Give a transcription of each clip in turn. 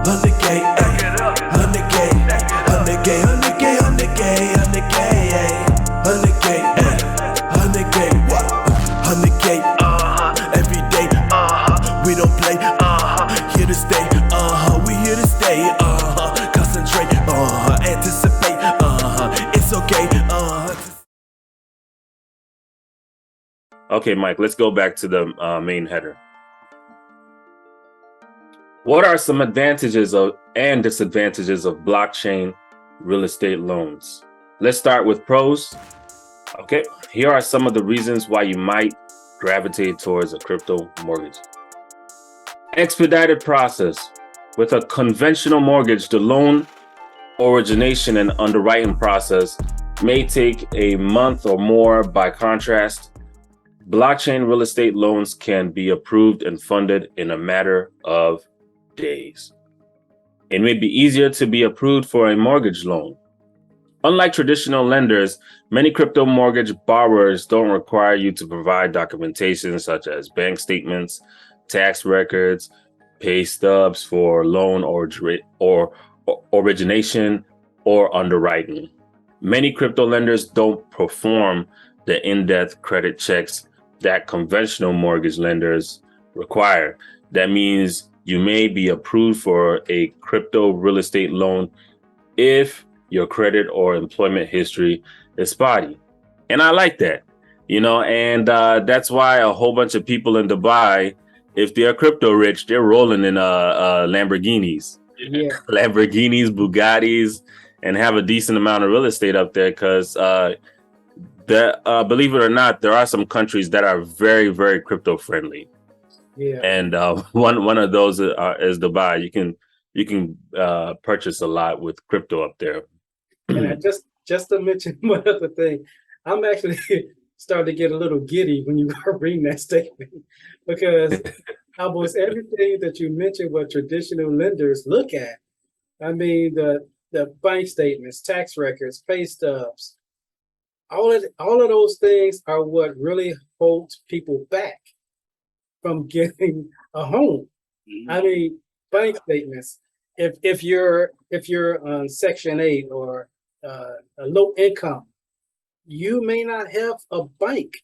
100K, 100K, 100K, 100K, 100K, 100K, 100K, 100K, every day, we don't play, here to stay, we here to stay, concentrate, anticipate, it's okay, Okay, Mike, let's go back to the main header. What are some advantages and disadvantages of blockchain real estate loans? Let's start with pros. Okay, here are some of the reasons why you might gravitate towards a crypto mortgage. Expedited process. With a conventional mortgage, the loan origination and underwriting process may take a month or more. By contrast, blockchain real estate loans can be approved and funded in a matter of days. It may be easier to be approved for a mortgage loan. Unlike traditional lenders, many crypto mortgage borrowers don't require you to provide documentation such as bank statements, tax records, pay stubs for loan or origination or underwriting. Many crypto lenders don't perform the in-depth credit checks that conventional mortgage lenders require. That means you may be approved for a crypto real estate loan if your credit or employment history is spotty. And I like that, and that's why a whole bunch of people in Dubai, if they're crypto rich, they're rolling in Lamborghinis, Lamborghinis, Bugattis, and have a decent amount of real estate up there because believe it or not, there are some countries that are very, very crypto friendly. Yeah. And one of those is Dubai. You can purchase a lot with crypto up there. And just to mention one other thing, I'm actually starting to get a little giddy when you are reading that statement because almost everything that you mentioned what traditional lenders look at. I mean, the bank statements, tax records, pay stubs, all of those things are what really holds people back from getting a home. Mm-hmm. I mean, bank statements. If you're on Section 8 or a low income, you may not have a bank.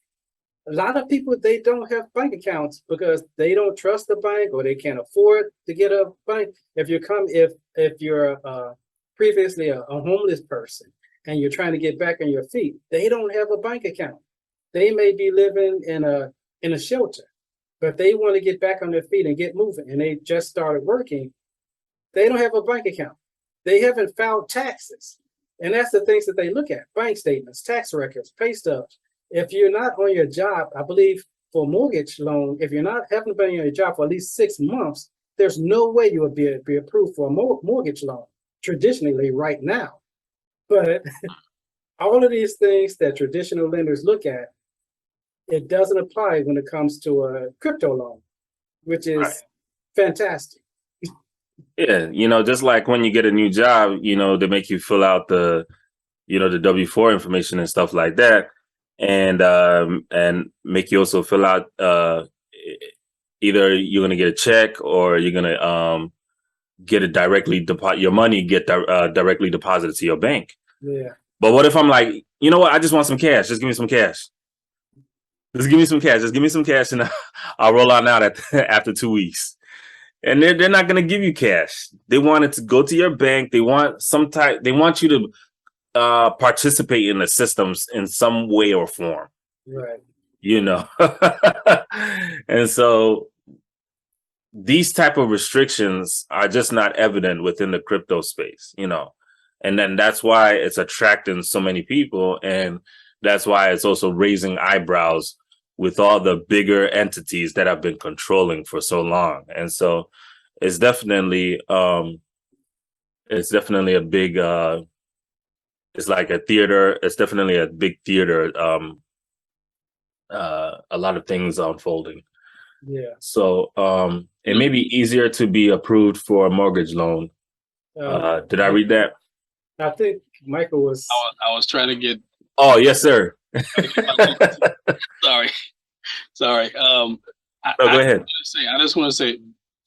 A lot of people, they don't have bank accounts because they don't trust the bank or they can't afford to get a bank. If you're previously a homeless person and you're trying to get back on your feet, they don't have a bank account. They may be living in a shelter, but they want to get back on their feet and get moving, and they just started working. They don't have a bank account. They haven't filed taxes. And that's the things that they look at: bank statements, tax records, pay stubs. If you're not on your job, I believe for a mortgage loan, if you're not haven't been on your job for at least 6 months, there's no way you would be approved for a mortgage loan traditionally right now. But all of these things that traditional lenders look at, it doesn't apply when it comes to a crypto loan, which is fantastic. Yeah, just like when you get a new job, they make you fill out the W-4 information and stuff like that, and make you also fill out either you're gonna get a check or you're gonna get it directly your money directly deposited to your bank. Yeah. But what if I'm like, you know what? I just want some cash. Just give me some cash. Just give me some cash. Just give me some cash, and I'll roll on out after 2 weeks. And they're not going to give you cash. They want it to go to your bank. They want They want you to participate in the systems in some way or form. Right. And so these type of restrictions are just not evident within the crypto space. And then that's why it's attracting so many people, and that's why it's also raising eyebrows with all the bigger entities that have been controlling for so long. And so it's definitely a big it's like a theater. It's definitely a big theater. A lot of things unfolding. Yeah. So it may be easier to be approved for a mortgage loan. Did I read that? I think Michael was. I was trying to get. Oh, yes, sir. Sorry. Go ahead. I just want to say,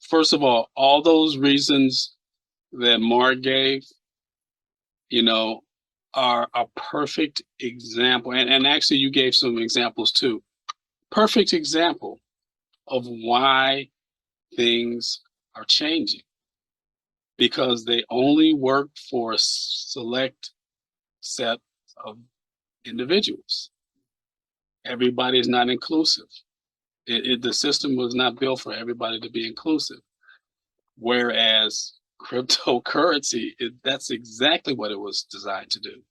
first of all those reasons that Mark gave, you know, are a perfect example. And actually, you gave some examples too. Perfect example of why things are changing, because they only work for a select set of individuals. Everybody is not inclusive. The system was not built for everybody to be inclusive. Whereas cryptocurrency, that's exactly what it was designed to do.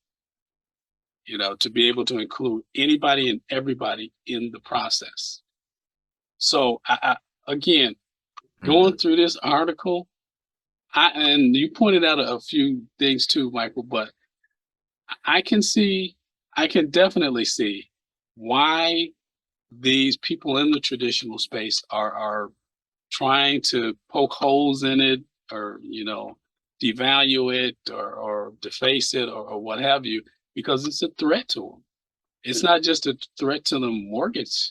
You know, to be able to include anybody and everybody in the process. So I again, going through this article, and you pointed out a few things too, Michael, but I can definitely see why these people in the traditional space are trying to poke holes in it, or, you know, devalue it, or deface it, or what have you, because it's a threat to them. It's not just a threat to the mortgage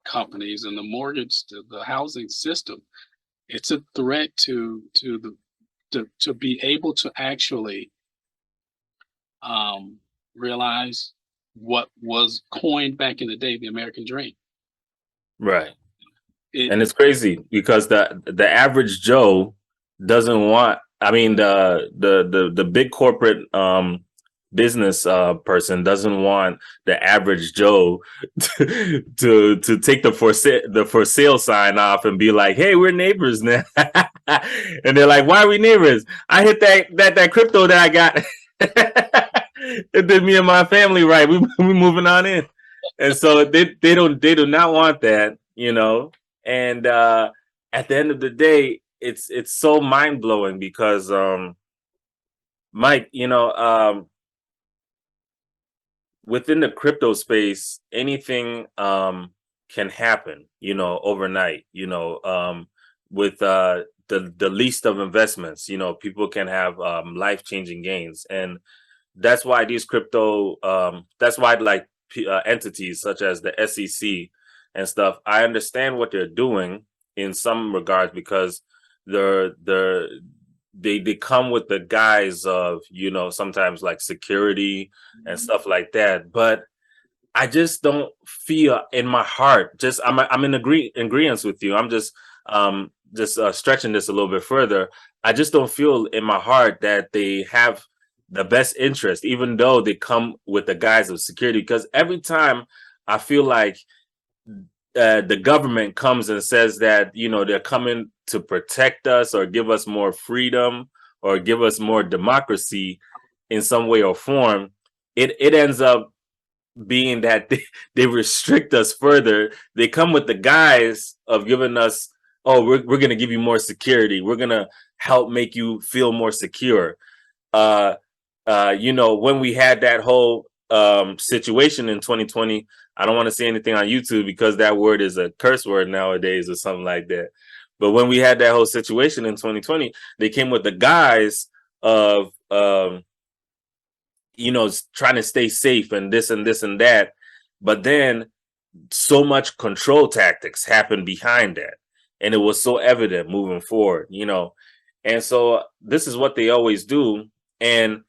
companies and the housing system. It's a threat to be able to actually realize what was coined back in the day, the American dream. Right. And it's crazy because the average Joe doesn't want, I mean, the big corporate business person doesn't want the average Joe to take the for sale sign off and be like, hey, we're neighbors now. And they're like, why are we neighbors? I hit that crypto that I got. It did me and my family right. We moving on in. And so they do not want that, you know. And at the end of the day, it's so mind blowing because Mike, you know, within the crypto space, anything can happen, you know, overnight, you know, with the least of investments, you know, people can have life-changing gains. And that's why these crypto, that's why like entities such as the SEC and stuff, I understand what they're doing in some regards, because they come with the guise of, you know, sometimes like security and stuff like that. But I just don't feel in my heart, just I'm in agreement with you. I'm just stretching this a little bit further. I just don't feel in my heart that they have the best interest, even though they come with the guise of security. Because every time I feel like the government comes and says that, you know, they're coming to protect us or give us more freedom or give us more democracy in some way or form, it ends up being that they restrict us further. They come with the guise of giving us, oh, we're going to give you more security. We're going to help make you feel more secure. You know, when we had that whole situation in 2020, I don't want to say anything on YouTube because that word is a curse word nowadays or something like that. But when we had that whole situation in 2020, they came with the guise of, you know, trying to stay safe and this and this and that. But then so much control tactics happened behind that. And it was so evident moving forward, you know. And so this is what they always do. And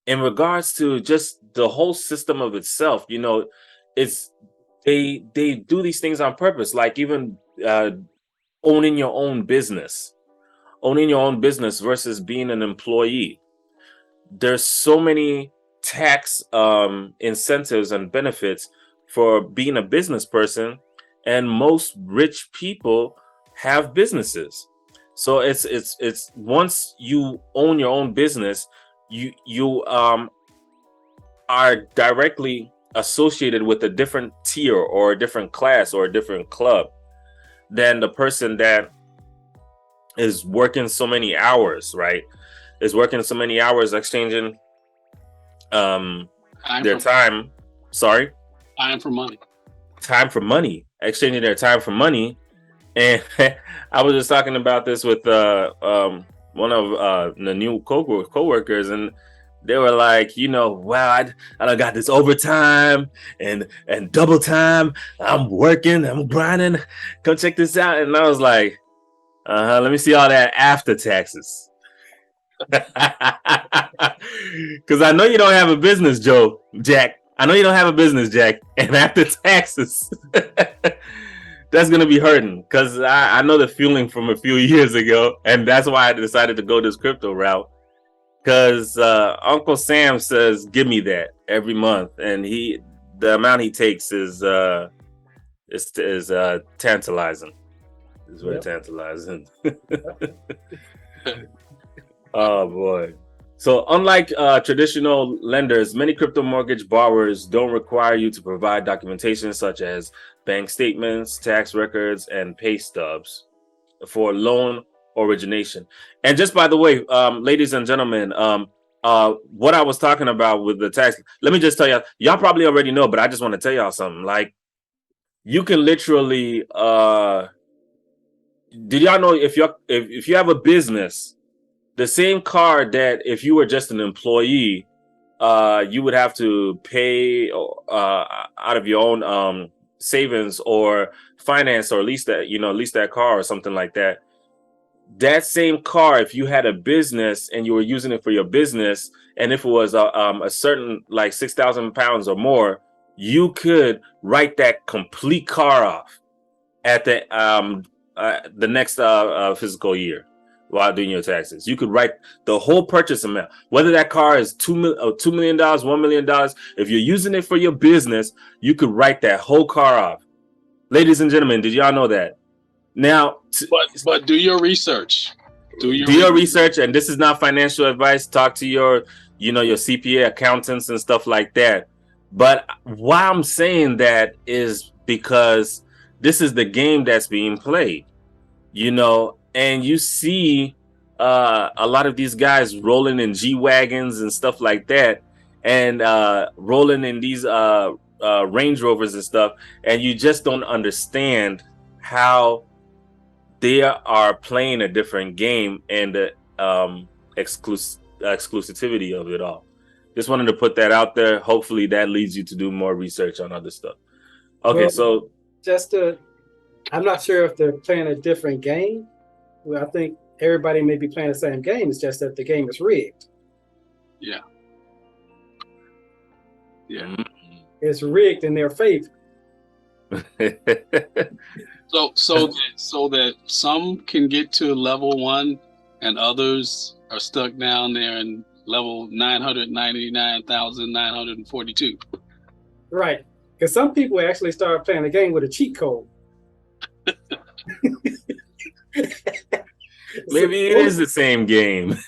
in regards to just the whole system of itself, you know, it's they do these things on purpose, like even owning your own business versus being an employee. There's so many tax incentives and benefits for being a business person, and most rich people have businesses. So it's once you own your own business, you are directly associated with a different tier or a different class or a different club than the person that is working so many hours, right? Is working so many hours exchanging their time. Sorry? Time for money. Time for money. Exchanging their time for money. And I was just talking about this with one of the new co-workers, and they were like, you know, wow, I done got this overtime and double time. I'm working, I'm grinding. Come check this out. And I was like, let me see all that after taxes. Because I know you don't have a business, Jack. I know you don't have a business, Jack. And after taxes, that's going to be hurting. Because I know the feeling from a few years ago. And that's why I decided to go this crypto route. Because Uncle Sam says, give me that every month. And the amount he takes is tantalizing. It's very tantalizing. Oh boy. So unlike traditional lenders, many crypto mortgage borrowers don't require you to provide documentation such as bank statements, tax records, and pay stubs for loan origination. And just by the way, ladies and gentlemen, what I was talking about with the tax, let me just tell y'all probably already know, but I just want to tell y'all something. Like, you can literally did y'all know if you have a business, the same card that if you were just an employee, you would have to pay out of your own savings or finance, or lease that car or something like that. That same car, if you had a business and you were using it for your business, and if it was a certain like 6,000 pounds or more, you could write that complete car off at the next fiscal year while doing your taxes. You could write the whole purchase amount, whether that car is $2 million, $1 million. If you're using it for your business, you could write that whole car off. Ladies and gentlemen, did y'all know that? Now, but do your research. Do your research, and this is not financial advice. Talk to your CPA, accountants, and stuff like that. But why I'm saying that is because this is the game that's being played, and you see a lot of these guys rolling in G-Wagons and stuff like that, and rolling in these Range Rovers and stuff, and you just don't understand how they are playing a different game and the exclusivity of it all. Just wanted to put that out there. Hopefully that leads you to do more research on other stuff. Okay, so I'm not sure if they're playing a different game. Well, I think everybody may be playing the same game. It's just that the game is rigged. Yeah. It's rigged in their favor. So that some can get to level 1 and others are stuck down there in level 999,942. Right. Because some people actually start playing the game with a cheat code. Maybe it is the same game.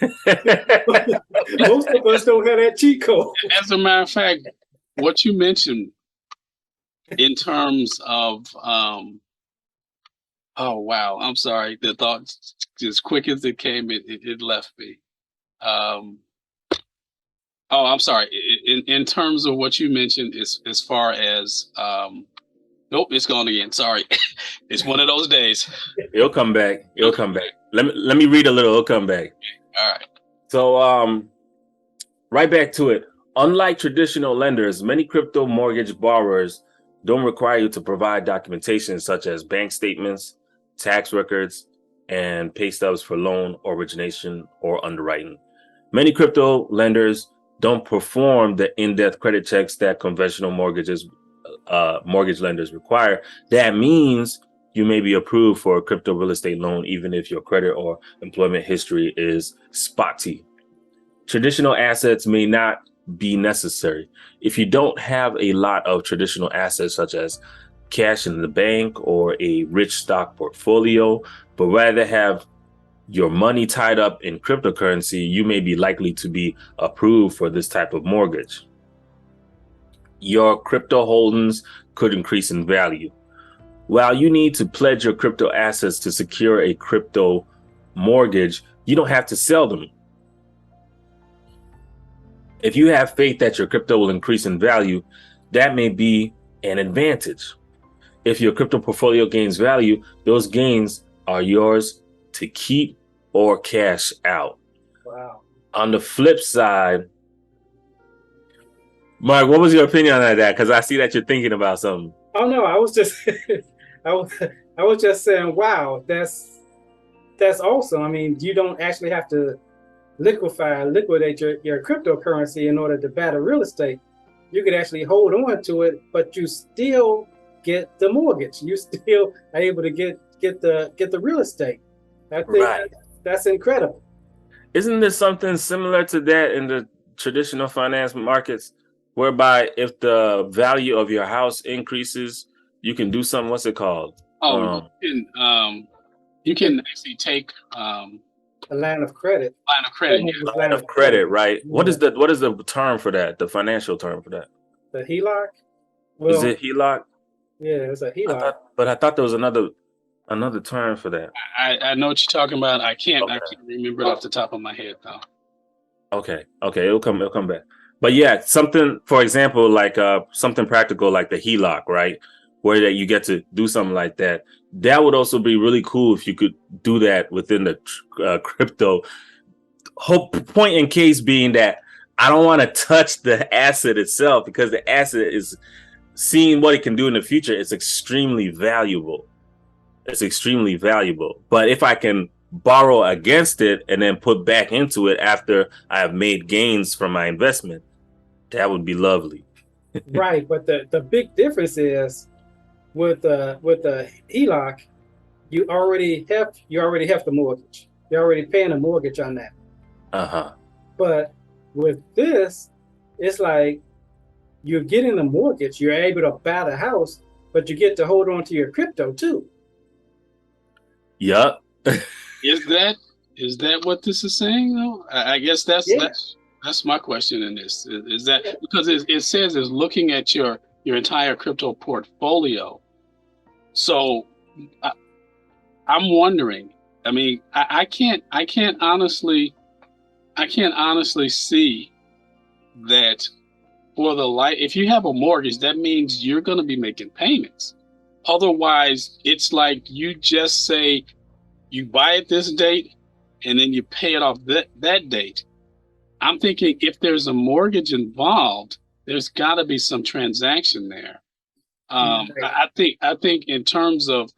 Most of us don't have that cheat code. As a matter of fact, what you mentioned in terms of oh wow, I'm sorry. The thought, as quick as it came, it left me. I'm sorry. In terms of what you mentioned, as far as nope, it's gone again. Sorry, it's one of those days. It'll come back. Let me read a little. It'll come back. All right. So right back to it. Unlike traditional lenders, many crypto mortgage borrowers don't require you to provide documentation such as bank statements, tax records, and pay stubs for loan origination or underwriting. Many crypto lenders don't perform the in-depth credit checks that conventional mortgage lenders require. That means you may be approved for a crypto real estate loan even if your credit or employment history is spotty. Traditional assets may not be necessary. If you don't have a lot of traditional assets such as cash in the bank or a rich stock portfolio, but rather have your money tied up in cryptocurrency, you may be likely to be approved for this type of mortgage. Your crypto holdings could increase in value. While you need to pledge your crypto assets to secure a crypto mortgage, you don't have to sell them. If you have faith that your crypto will increase in value, that may be an advantage. If your crypto portfolio gains value, those gains are yours to keep or cash out. Wow. On the flip side, Mark, what was your opinion on that? Because I see that you're thinking about something. Oh no, I was just I was just saying, wow, that's awesome. I mean, you don't actually have to liquidate your cryptocurrency in order to buy the real estate. You could actually hold on to it, but you still get the mortgage. You still are able to get the real estate. I think Right. that's incredible. Isn't there something similar to that in the traditional finance markets, whereby if the value of your house increases, you can do something? What's it called? Oh, you can actually take A line of credit. line of credit. Line of credit, right? What is the term for that? The financial term for that? The HELOC. Is it HELOC? Yeah, it's a HELOC. I thought there was another term for that. I know what you're talking about. I can't remember it off the top of my head though. Okay, it'll come back. But yeah, something, for example, like something practical like the HELOC, right? Where that you get to do something like that. That would also be really cool if you could do that within the crypto. Whole point in case being that I don't want to touch the asset itself, because the asset is seeing what it can do in the future. It's extremely valuable. But if I can borrow against it and then put back into it after I have made gains from my investment, that would be lovely. Right, but the big difference is with the HELOC, you already have the mortgage. You're already paying a mortgage on that. But with this, it's like you're getting the mortgage. You're able to buy the house, but you get to hold on to your crypto too. Yup. Is that what this is saying though? I guess that's my question in this. Is that because it says it's looking at your entire crypto portfolio. So I'm wondering. I mean, I can't honestly see that for the life. If you have a mortgage, that means you're going to be making payments. Otherwise, it's like you just say you buy it this date and then you pay it off that date. I'm thinking if there's a mortgage involved, there's got to be some transaction there. I think in terms of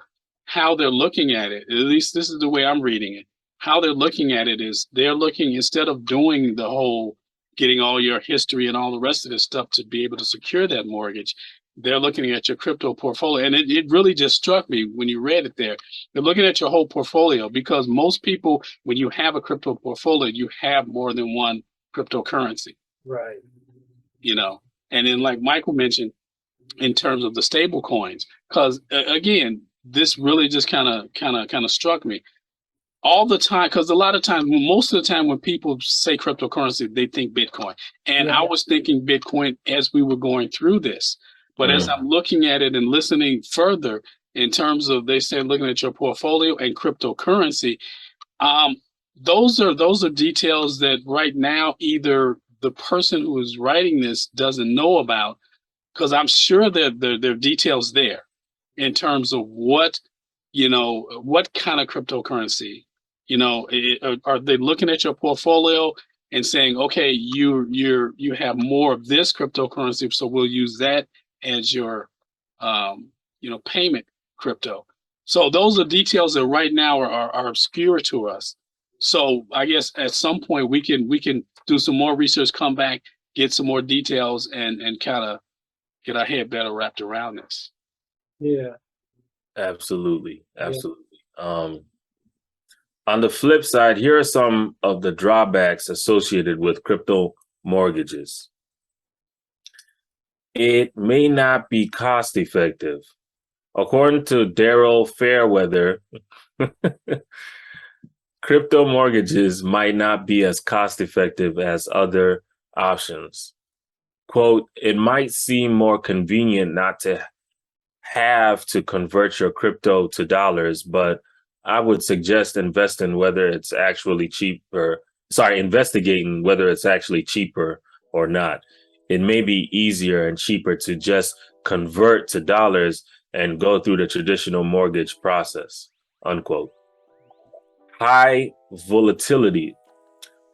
how they're looking at it, at least this is the way I'm reading it. How they're looking at it is they're looking, instead of doing the whole getting all your history and all the rest of this stuff to be able to secure that mortgage, they're looking at your crypto portfolio. And it really just struck me when you read it there. They're looking at your whole portfolio, because most people, when you have a crypto portfolio, you have more than one cryptocurrency. Right. You know, and then like Michael mentioned, in terms of the stable coins, because again, this really just kind of struck me all the time, because a lot of times, most of the time when people say cryptocurrency, they think Bitcoin. And I was thinking Bitcoin as we were going through this. But as I'm looking at it and listening further, in terms of, they say looking at your portfolio and cryptocurrency, those are details that right now either the person who is writing this doesn't know about, because I'm sure that there are details there in terms of what kind of cryptocurrency, are they looking at your portfolio and saying, okay, you have more of this cryptocurrency, so we'll use that as your payment crypto. So those are details that right now are obscure to us. So I guess at some point we can do some more research, come back, get some more details, and kind of get our head better wrapped around this. Yeah. Absolutely. On the flip side, here are some of the drawbacks associated with crypto mortgages. It may not be cost effective. According to Daryl Fairweather, crypto mortgages might not be as cost effective as other options. Quote, it might seem more convenient not to have to convert your crypto to dollars, but I would suggest investigating whether it's actually cheaper or not. It may be easier and cheaper to just convert to dollars and go through the traditional mortgage process, unquote. High volatility.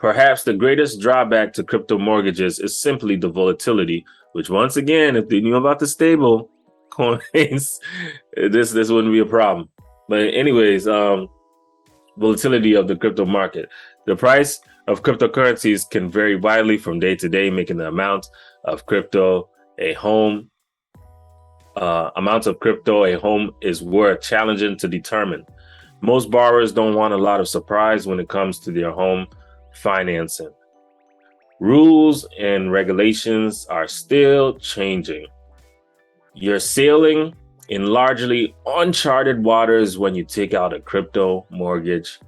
Perhaps the greatest drawback to crypto mortgages is simply the volatility, which once again, if they knew about the stable coins, this wouldn't be a problem. But anyways, volatility of the crypto market. The price of cryptocurrencies can vary widely from day to day, making the amount of crypto a home is worth challenging to determine. Most borrowers don't want a lot of surprise when it comes to their home financing. Rules and regulations are still changing. You're sailing in largely uncharted waters when you take out a crypto mortgage.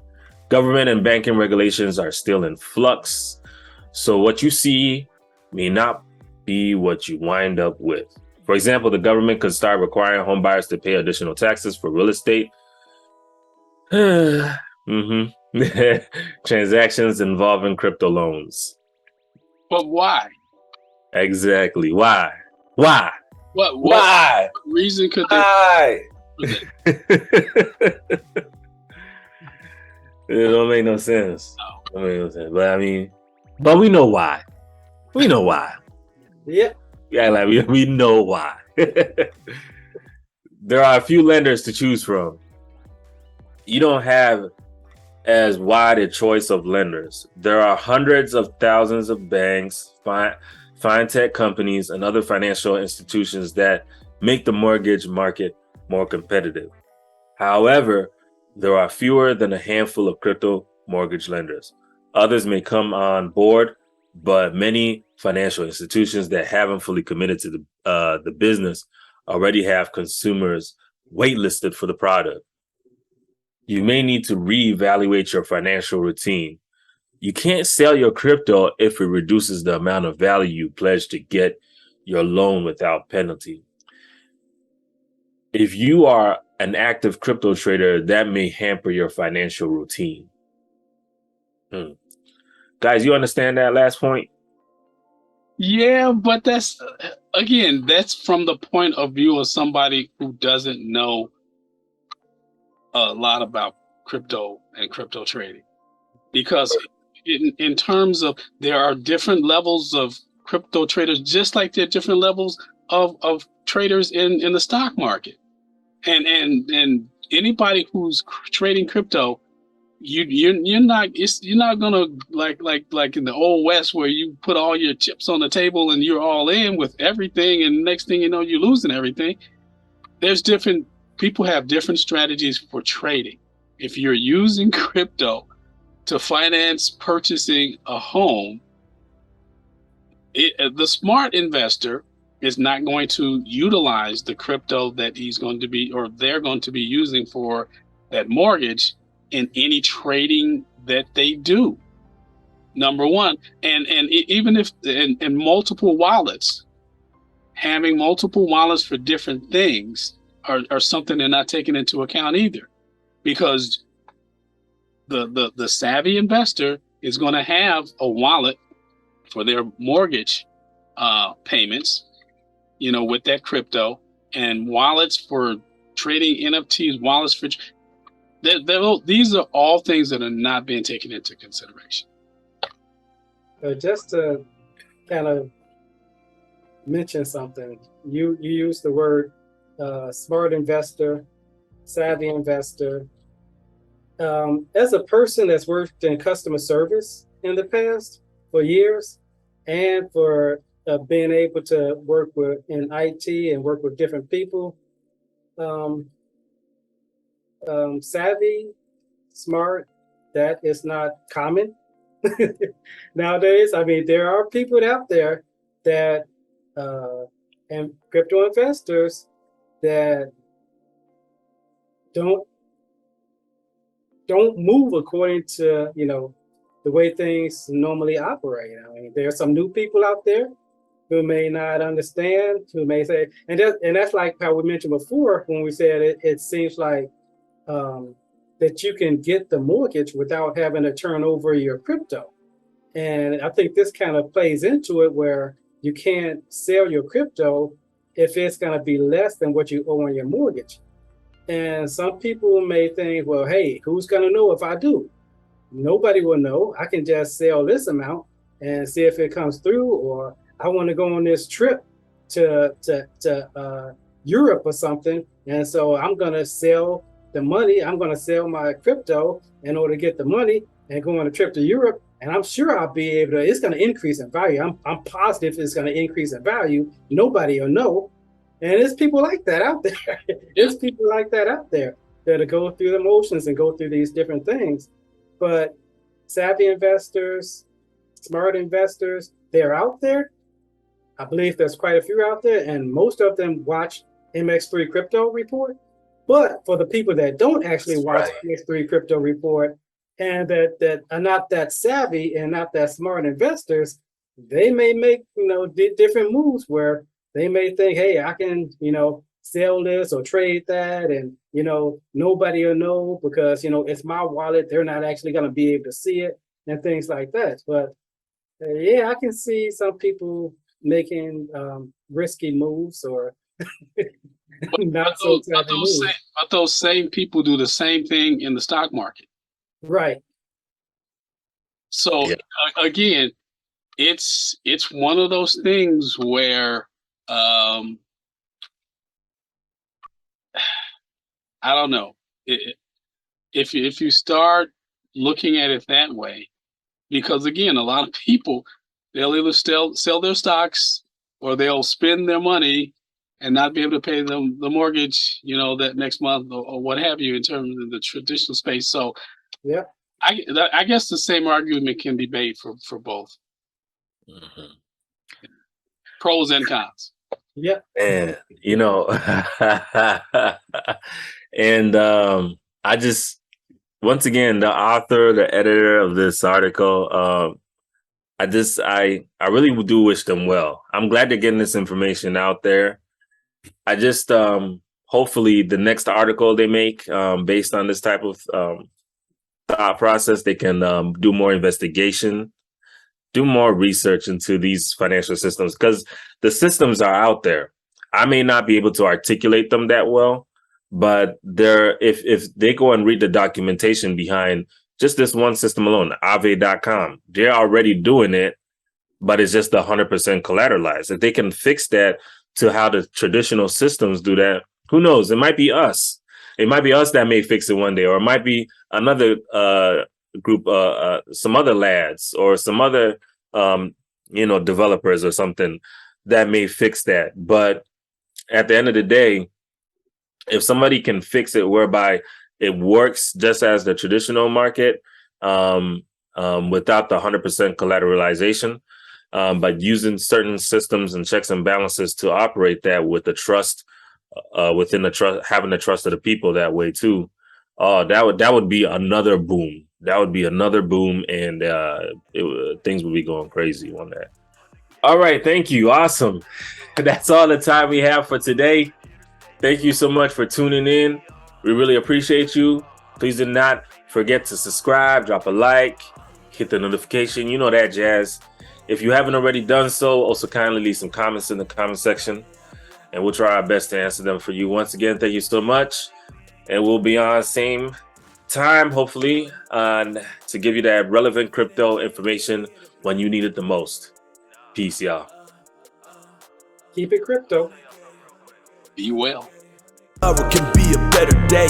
Government and banking regulations are still in flux, so what you see may not be what you wind up with. For example, the government could start requiring home buyers to pay additional taxes for real estate transactions involving crypto loans. But why? Exactly. Why? Why? What reason could they? Why? It don't make no sense. No. Don't make no sense. But I mean, but we know why. We know why. Yeah. Yeah, like we know why. There are a few lenders to choose from. You don't have as wide a choice of lenders. There are hundreds of thousands of banks, fintech companies, and other financial institutions that make the mortgage market more competitive. However, there are fewer than a handful of crypto mortgage lenders. Others may come on board, but many financial institutions that haven't fully committed to the business already have consumers waitlisted for the product. You may need to reevaluate your financial routine. You can't sell your crypto if it reduces the amount of value you pledge to get your loan without penalty. If you are an active crypto trader, that may hamper your financial routine. Guys, you understand that last point? Yeah, but that's from the point of view of somebody who doesn't know a lot about crypto and crypto trading. Because in terms of, there are different levels of crypto traders, just like there are different levels of traders in the stock market. And anybody who's trading crypto, you're not gonna like in the old West where you put all your chips on the table and you're all in with everything, and next thing you know you're losing everything. There's different people have different strategies for trading. If you're using crypto to finance purchasing a home, the smart investor is not going to utilize the crypto that he's going to be, or they're going to be using for that mortgage in any trading that they do. Number one, and even if in multiple wallets, having multiple wallets for different things are something they're not taking into account either, because the savvy investor is going to have a wallet for their mortgage payments, with that crypto, and wallets for trading NFTs, wallets for these are all things that are not being taken into consideration. Just to kind of mention something, you use the word smart investor, savvy investor. As a person that's worked in customer service in the past for years, and for being able to work in IT and work with different people, savvy, smart, that is not common nowadays. I mean, there are people out there that and crypto investors that don't move according to the way things normally operate. I mean, there are some new people out there who may not understand, who may say, and that's like how we mentioned before when we said it seems like that you can get the mortgage without having to turn over your crypto. And I think this kind of plays into it, where you can't sell your crypto if it's going to be less than what you owe on your mortgage. And some people may think, well, hey, who's going to know if I do? Nobody will know. I can just sell this amount and see if it comes through, or I want to go on this trip to Europe or something, and so I'm going to sell the money. I'm going to sell my crypto in order to get the money and go on a trip to Europe, And I'm sure I'll be able to, it's going to increase in value. I'm positive it's going to increase in value. Nobody will know. And there's people like that out there. There's people like that out there that go through the motions and go through these different things. But savvy investors, smart investors, they're out there. I believe there's quite a few out there, and most of them watch Mx3 Crypto Report. But for the people that don't actually watch Mx3 Crypto Report and that are not that savvy and not that smart investors, they may make, different moves where they may think, hey, I can, sell this or trade that, and nobody will know because it's my wallet. They're not actually going to be able to see it and things like that. But yeah, I can see some people making risky moves or not so savvy moves. But those same people do the same thing in the stock market. Right. So again, it's one of those things where I don't know. If you start looking at it that way, because again, a lot of people, they'll either sell their stocks or they'll spend their money and not be able to pay them the mortgage, that next month or what have you in terms of the traditional space. So yeah, I guess the same argument can be made for both. Mm-hmm. Pros and cons. Yeah. And and I just, once again, the author, the editor of this article, I really do wish them well. I'm glad they're getting this information out there. I just hopefully the next article they make based on this type of thought process, they can do more investigation, do more research into these financial systems, because the systems are out there. I may not be able to articulate them that well, but if they go and read the documentation behind just this one system alone, Aave.com, they're already doing it, but it's just 100% collateralized. If they can fix that to how the traditional systems do that, who knows? It might be us. It might be us that may fix it one day, or it might be another group, some other lads or some other, developers or something that may fix that. But at the end of the day, if somebody can fix it whereby it works just as the traditional market, without the 100% collateralization, but using certain systems and checks and balances to operate that with the trust, within the trust, having the trust of the people that way too. That would be another boom. That would be another boom, and things would be going crazy on that. All right, thank you. Awesome. That's all the time we have for today. Thank you so much for tuning in. We really appreciate you. Please do not forget to subscribe, drop a like, hit the notification, that jazz. If you haven't already done so, also kindly leave some comments in the comment section, and we'll try our best to answer them for you. Once again, thank you so much. And we'll be on same time, hopefully, to give you that relevant crypto information when you need it the most. Peace, y'all. Keep it crypto. Be well. Tomorrow can be a better day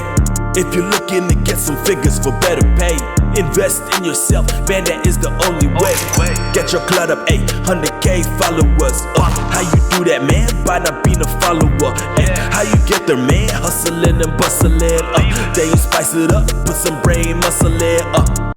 if you're looking to get some figures for better pay. Invest in yourself, man, that is the only way. Get your clout up, 100K followers. How you do that, man? By not being a follower. How you get there, man? Hustling and bustling. Then you spice it up, put some brain muscle in.